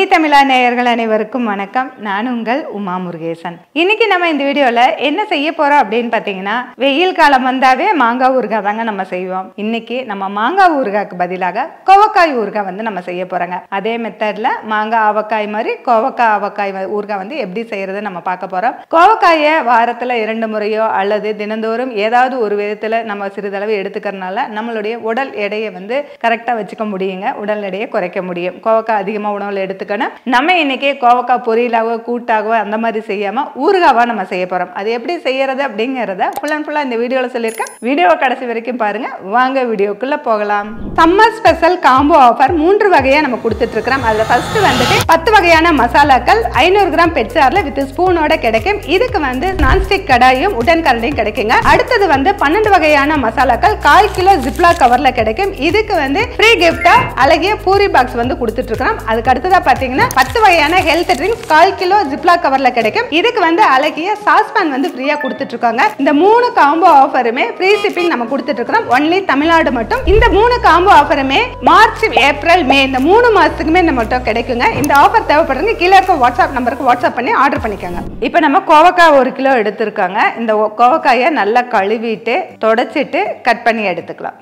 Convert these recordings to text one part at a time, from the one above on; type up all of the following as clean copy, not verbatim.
மெய் தமிழா நேயர்கள் அனைவருக்கும் வணக்கம். நான் உங்கள் உமா முருகேசன். இன்னைக்கு நம்ம இந்த வீடியோல என்ன செய்ய போறோம் அப்படின்னு பாத்தீங்கன்னா, வெயில் காலம் வந்தாவே மாங்காய் ஊறுகாய் தாங்க நம்ம செய்வோம். இன்னைக்கு நம்ம மாங்காய் ஊறுகாய்க்கு பதிலாக கோவக்காய் ஊறுகாய் வந்து நம்ம செய்ய போறோங்க. அதே மெத்தட்ல மாங்காய் ஆவக்காய் மாதிரி கோவக்காய் ஆவக்காய் ஊறுகாய் வந்து எப்படி செய்யறது நம்ம பார்க்க போறோம். கோவக்காயை வாரத்துல 2 முறையோ அல்லது தினந்தோறும் ஏதாவது ஒரு விதத்துல நம்ம சிறிதளவு எடுத்துக்கிறதுனால நம்மளுடைய உடல் எடையை வந்து கரெக்டா வச்சுக்க முடியுங்க. உடல் எடையை குறைக்க முடியும். கோவக்காய் அதிகமா உணவுல எடுத்துக்கணும். நம்ம இன்னைக்கு கோவக்காய் பொரியலாகவோ கூட்டாகவோ அந்த மாதிரி செய்யாம ஊறுகாவா நம்ம செய்ய போறோம். அது எப்படி செய்யறது அப்படிங்கறத ஃபுல் அண்ட் ஃபுல்லா இந்த வீடியோல சொல்லியிருக்கேன். வீடியோவை கடைசி வரைக்கும் பாருங்க. வாங்க வீடியோக்குள்ள போகலாம். சம்மர் ஸ்பெஷல் காம்போ ஆஃபர் 3 வகையா நம்ம கொடுத்துட்டு இருக்கிறோம். அதுல ஃபர்ஸ்ட் வந்துட்டு 10 வகையான மசாலாக்கள் 500 கிராம் பெட்சார்ல வித் ஸ்பூனோட கிடைக்கும். இதுக்கு வந்து நான்ஸ்டிக் கடாயும் உடன் கரண்டியும் கிடைக்குங்க. அடுத்தது வந்து 12 வகையான மசாலாக்கள் 1/4 கிலோ ஜிப்லா கவர்ல கிடைக்கும். இதுக்கு வந்து ஃப்ரீ கிஃப்டா அழகிய பூரி பாக்ஸ் வந்து கொடுத்துட்டு இருக்கிறோம். அதுக்கு அடுத்ததா பாத்தீங்கன்னா 10 வகையான ஹெல்த் ட்ரிங்க்ஸ் 1/4 கிலோ ஜிப்லா கவர்ல கிடைக்கும். இதுக்கு வந்து அழகிய சாஸ்பான் வந்து ஃப்ரீயா கொடுத்துட்டு இருக்காங்க. இந்த 3 காம்போ ஆஃபருமே ஃப்ரீ ஷிப்பிங் நம்ம கொடுத்துட்டு இருக்கிறோம். ஒன்லி தமிழ்நாடு மட்டும். இந்த 3 காம்போ ஆஃபருமே மார்ச், ஏப்ரல், மே இந்த 3 மாசத்துக்குமே நம்மகிட்ட கிடைக்குங்க. இந்த ஆஃபர் தேவைப்படுறவங்க கீழே இருக்க வாட்ஸ்அப் நம்பருக்கு வாட்ஸ்அப் பண்ணி ஆர்டர் பண்ணிக்கோங்க. இப்போ நம்ம கோவக்காய் 1 கிலோ எடுத்திருக்காங்க. இந்த கோவக்காயை நல்லா கழுவிட்டு தொடச்சிட்டு கட் பண்ணி எடுத்துக்கலாம்.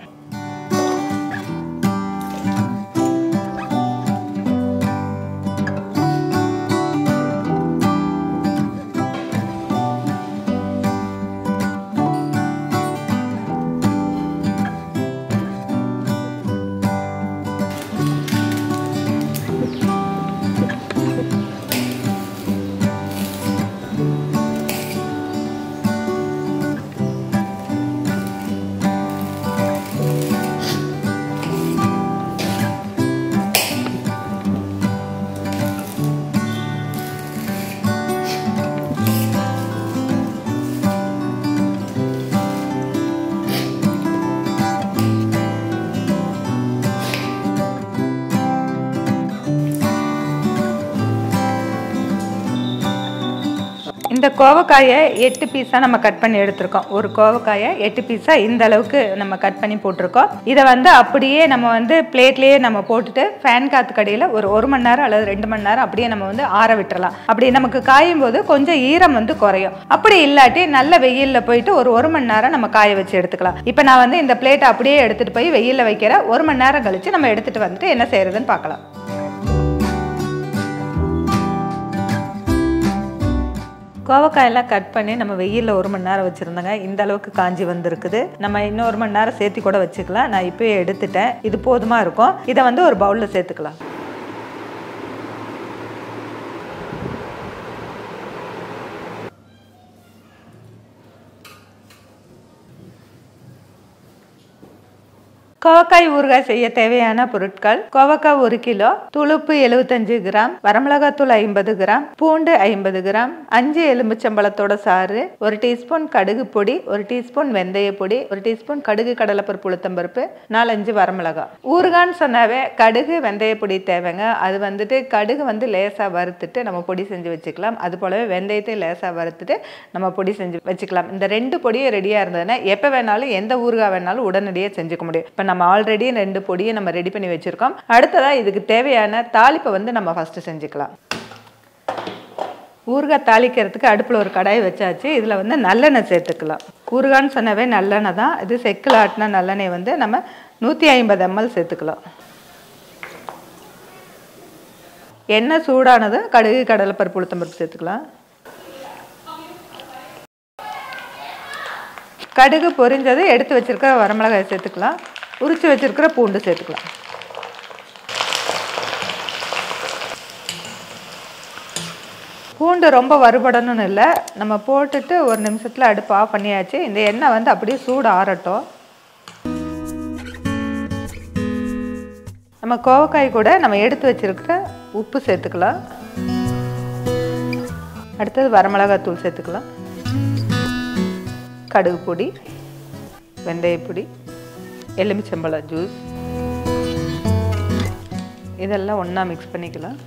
இந்த கோவக்காயை 8 பீஸா நம்ம கட் பண்ணி எடுத்திருக்கோம். ஒரு கோவக்காயை 8 பீஸா இந்த அளவுக்கு நம்ம கட் பண்ணி போட்டிருக்கோம். இதை வந்து அப்படியே நம்ம வந்து பிளேட்லயே நம்ம போட்டுட்டு ஃபேன் காத்து கடியில் ஒரு 1 மணி நேரம் அல்லது 2 மணி நேரம் அப்படியே நம்ம வந்து ஆற விட்டுறலாம். அப்படி நமக்கு காயும் போது கொஞ்சம் ஈரம் வந்து குறையும். அப்படி இல்லாட்டி நல்ல வெயிலில் போயிட்டு ஒரு 1 மணி நேரம் நம்ம காய வச்சு எடுத்துக்கலாம். இப்போ நான் வந்து இந்த பிளேட்டை அப்படியே எடுத்துட்டு போய் வெயிலில் வைக்கிற 1 மணி நேரம் கழிச்சு நம்ம எடுத்துட்டு வந்துட்டு என்ன செய்யறதுன்னு பார்க்கலாம். கோவக்காயெல்லாம் கட் பண்ணி நம்ம வெயிலில் 1 மணி நேரம் வச்சுருந்தோங்க. இந்த அளவுக்கு காஞ்சி வந்திருக்குது. நம்ம இன்னும் 1 மணி நேரம் சேர்த்து கூட வச்சுக்கலாம். நான் இப்போயே எடுத்துட்டேன். இது போதுமா இருக்கும். இதை வந்து ஒரு பவுலில் சேர்த்துக்கலாம். கோவக்காய் ஊறுகாய் செய்ய தேவையான பொருட்கள்: கோவக்காய் 1 கிலோ, துளுப்பு 75 கிராம், வரமிளகாத்தூள் 50 கிராம், பூண்டு 50 கிராம், 5 எலுமிச்சம்பழத்தோட சாறு, 1 டீஸ்பூன் கடுகு பொடி, 1 டீஸ்பூன் வெந்தய பொடி, 1 டீஸ்பூன் கடுகு கடலைப்பருப்பு உளுத்தம்பருப்பு, 4-5 வரமிளகாய். ஊறுகான்னு சொன்னாவே கடுகு வெந்தய பொடி தேவைங்க. அது வந்துட்டு கடுகு வந்து லேசாக வறுத்துட்டு நம்ம பொடி செஞ்சு வச்சுக்கலாம். அது போலவே வெந்தயத்தை லேசாக வறுத்துட்டு நம்ம பொடி செஞ்சு வச்சுக்கலாம். இந்த 2 பொடியும் ரெடியாக இருந்ததுன்னா எப்போ வேணாலும் எந்த ஊறுகாய் வேணாலும் உடனடியாக செஞ்சுக்க முடியும். இப்போ நம்ம ஆல்ரெடி 2 பொடியை நம்ம ரெடி பண்ணி வச்சிருக்கோம். அடுத்ததா இதுக்கு தேவையான தாளிப்பை வந்து நம்ம ஃபர்ஸ்ட் செஞ்சுக்கலாம். ஊறுகாய் தாளிக்கிறதுக்கு அடுப்பில் ஒரு கடாய் வச்சாச்சு. இதில் வந்து நல்லெண்ணெய் சேர்த்துக்கலாம். ஊறுகான்னு சொன்னவே நல்லெண்ணெய் தான். இது செக்கில் ஆட்டின நல்லெண்ணெய் வந்து நம்ம 150 ml சேர்த்துக்கலாம். எண்ணெய் சூடானது கடுகு கடலைப்பருப்பு உளுத்தம்பருப்பு சேர்த்துக்கலாம். கடுகு பொரிஞ்சது எடுத்து வச்சிருக்கிற வரமிளகாய் சேர்த்துக்கலாம். உரிச்சு வச்சிருக்கிற பூண்டு சேர்த்துக்கலாம். பூண்டு ரொம்ப வறுபடணும்னு இல்லை. நம்ம போட்டுட்டு 1 நிமிஷத்தில் அடுப்பு ஆஃப் பண்ணியாச்சு. இந்த எண்ணெய் வந்து அப்படியே சூடு ஆறட்டும். நம்ம கோவக்காய் கூட நம்ம எடுத்து வச்சிருக்கிற உப்பு சேர்த்துக்கலாம். அடுத்தது வரமிளகாய் தூள் சேர்த்துக்கலாம். கடுகு பொடி, வெந்தய பொடி, எலுமிச்சம்பழ ஜூஸ் இதெல்லாம் ஒன்றா மிக்ஸ் பண்ணிக்கலாம்.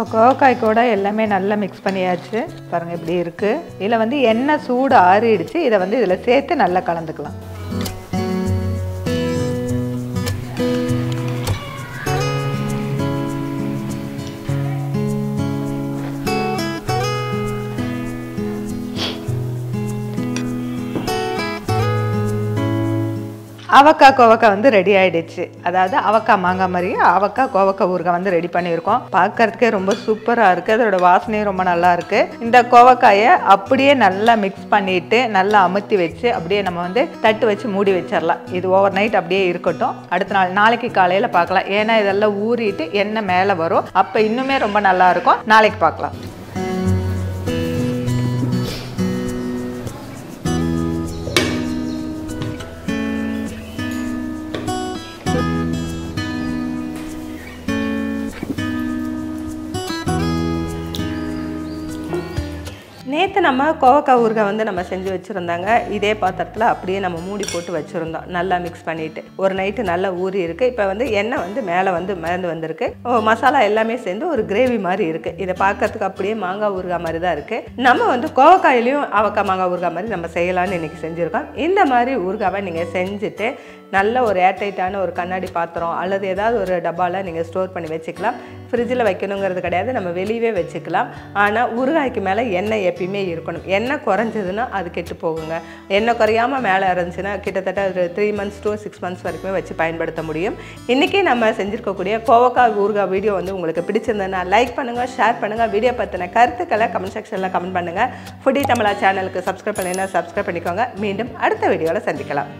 இப்போ கோவக்காய் கூட எல்லாமே நல்லா மிக்ஸ் பண்ணியாச்சு பாருங்கள் இப்படி இருக்குது. இதில் வந்து எண்ணெய் சூடு ஆறிடுச்சு. இதை வந்து இதில் சேர்த்து நல்லா கலந்துக்கலாம். அவக்காய் கோவக்காய் வந்து ரெடி ஆகிடுச்சு. அதாவது அவக்காய் மாங்காய் மாதிரி அவக்காய் கோவக்காய் ஊறுகாய் வந்து ரெடி பண்ணியிருக்கோம். பார்க்கறதுக்கே ரொம்ப சூப்பராக இருக்குது. அதோட வாசனையும் ரொம்ப நல்லா இருக்குது. இந்த கோவக்காயை அப்படியே நல்லா மிக்ஸ் பண்ணிவிட்டு நல்லா அமுத்தி வச்சு அப்படியே நம்ம வந்து தட்டு வச்சு மூடி வச்சிடலாம். இது ஓவர் நைட் அப்படியே இருக்கட்டும். அடுத்த நாளைக்கு காலையில் பார்க்கலாம். ஏன்னா இதெல்லாம் ஊறிட்டு எண்ணெய் மேலே வரும். அப்போ இன்னுமே ரொம்ப நல்லாயிருக்கும். நாளைக்கு பார்க்கலாம். நேற்று நம்ம கோவக்காய் ஊறுகாய் வந்து நம்ம செஞ்சு வச்சுருந்தாங்க. இதே பாத்திரத்தில் அப்படியே நம்ம மூடி போட்டு வச்சுருந்தோம். நல்லா மிக்ஸ் பண்ணிவிட்டு ஒரு நைட்டு நல்லா ஊறி இருக்குது. இப்போ வந்து எண்ணெய் வந்து மேலே வந்து மிதந்து வந்திருக்கு. மசாலா எல்லாமே சேர்ந்து ஒரு கிரேவி மாதிரி இருக்குது. இதை பார்க்கறதுக்கு அப்படியே மாங்காய் ஊறுகாய் மாதிரி தான் இருக்குது. நம்ம வந்து கோவக்காயிலையும் அவக்காய் மாங்காய் ஊறுகாய் மாதிரி நம்ம செய்யலான்னு இன்றைக்கி செஞ்சுருக்கோம். இந்த மாதிரி ஊறுகாவை நீங்கள் செஞ்சுட்டு நல்ல ஒரு ஏர்டைட்டான ஒரு கண்ணாடி பாத்திரம் அல்லது ஏதாவது ஒரு டப்பாவில் நீங்கள் ஸ்டோர் பண்ணி வச்சுக்கலாம். ஃப்ரிட்ஜில் வைக்கணுங்கிறது கிடையாது, நம்ம வெளியவே வச்சுக்கலாம். ஆனால் ஊறுகாய்க்கு மேலே எண்ணெய் எப்பயுமே இருக்கணும். எண்ணெய் குறைஞ்சதுன்னா அது கெட்டு போகுங்க. எண்ணெய் குறையாமல் மேலே இருந்துச்சுன்னா கிட்டத்தட்ட ஒரு 3 months to 6 months வரைக்குமே வச்சு பயன்படுத்த முடியும். இன்றைக்கி நம்ம செஞ்சுருக்கக்கூடிய கோவக்காய் ஊறுகாய் வீடியோ வந்து உங்களுக்கு பிடிச்சிருந்ததுன்னா லைக் பண்ணுங்கள், ஷேர் பண்ணுங்கள். வீடியோ பற்றின கருத்துக்களை கமெண்ட் செக்ஷனில் கமெண்ட் பண்ணுங்கள். ஃபுட்டி தமிழா சேனலுக்கு சப்ஸ்கிரைப் பண்ணிங்கன்னா சப்ஸ்கிரைப் பண்ணிக்கோங்க. மீண்டும் அடுத்த வீடியோவில் சந்திக்கலாம்.